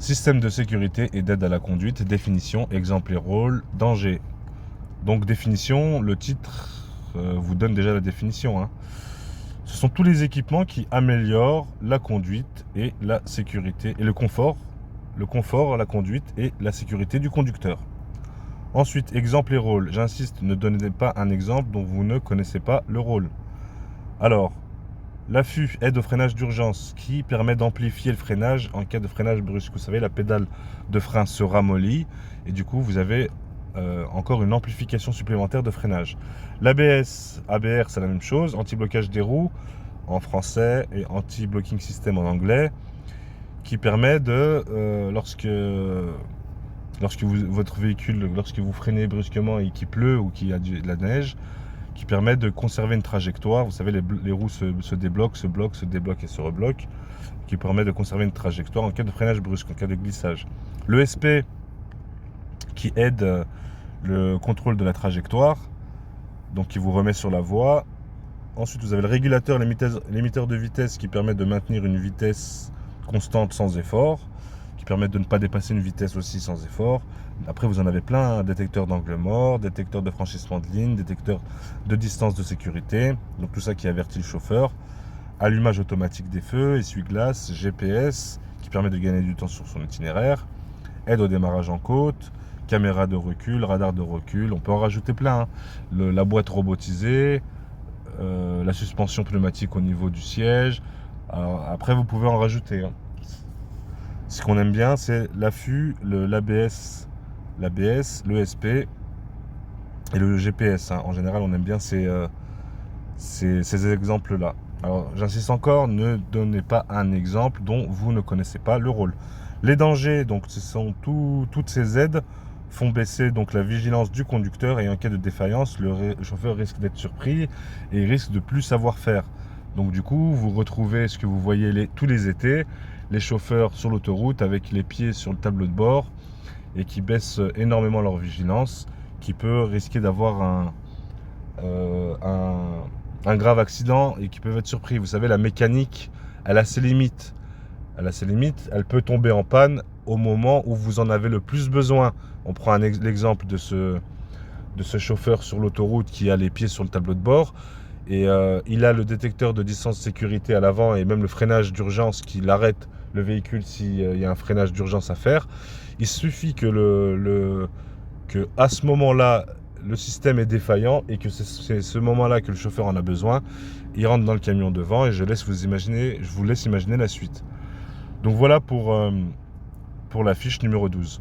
Système de sécurité et d'aide à la conduite, définition, exemple et rôle, danger. Donc définition, le titre vous donne déjà la définition, hein. Ce sont tous les équipements qui améliorent la conduite et la sécurité et le confort, la conduite et la sécurité du conducteur. Ensuite, exemple et rôle. J'insiste, ne donnez pas un exemple dont vous ne connaissez pas le rôle. Alors, l'affût, aide au freinage d'urgence, qui permet d'amplifier le freinage en cas de freinage brusque. Vous savez, la pédale de frein se ramollit et du coup, vous avez encore une amplification supplémentaire de freinage. L'ABS, ABR, c'est la même chose, anti-blocage des roues en français et anti-blocking system en anglais, qui permet de, lorsque votre véhicule, lorsque vous freinez brusquement et qu'il pleut ou qu'il y a de la neige, qui permet de conserver une trajectoire. Vous savez, les roues se débloquent, se bloquent, se débloquent et se rebloquent, qui permet de conserver une trajectoire en cas de freinage brusque, en cas de glissage. Le SP, qui aide le contrôle de la trajectoire, donc qui vous remet sur la voie. Ensuite, vous avez le régulateur, l'émetteur de vitesse, qui permet de maintenir une vitesse constante sans effort, qui permet de ne pas dépasser une vitesse aussi sans effort. Après, vous en avez plein, hein, détecteur d'angle mort, détecteur de franchissement de ligne, détecteur de distance de sécurité, donc tout ça qui avertit le chauffeur. Allumage automatique des feux, essuie-glace, GPS, qui permet de gagner du temps sur son itinéraire. Aide au démarrage en côte, caméra de recul, radar de recul, on peut en rajouter plein, hein. La boîte robotisée, la suspension pneumatique au niveau du siège. Alors, après, vous pouvez en rajouter, hein. Ce qu'on aime bien, c'est l'affût, l'ABS, le SP et le GPS, hein. En général, on aime bien ces exemples-là. Alors, j'insiste encore, ne donnez pas un exemple dont vous ne connaissez pas le rôle. Les dangers, donc, ce sont toutes ces aides font baisser donc la vigilance du conducteur et en cas de défaillance, le chauffeur risque d'être surpris et risque de plus savoir faire. Donc du coup, vous retrouvez ce que vous voyez tous les étés, les chauffeurs sur l'autoroute avec les pieds sur le tableau de bord et qui baissent énormément leur vigilance, qui peut risquer d'avoir un grave accident et qui peuvent être surpris. Vous savez, la mécanique, elle a ses limites. Elle peut tomber en panne au moment où vous en avez le plus besoin. On prend l'exemple de ce chauffeur sur l'autoroute qui a les pieds sur le tableau de bord et il a le détecteur de distance de sécurité à l'avant et même le freinage d'urgence qui l'arrête le véhicule s'il y a un freinage d'urgence à faire. Il suffit que à ce moment-là, le système est défaillant et que c'est ce moment-là que le chauffeur en a besoin. Il rentre dans le camion devant et je vous laisse imaginer la suite. Donc voilà pour la fiche numéro 12.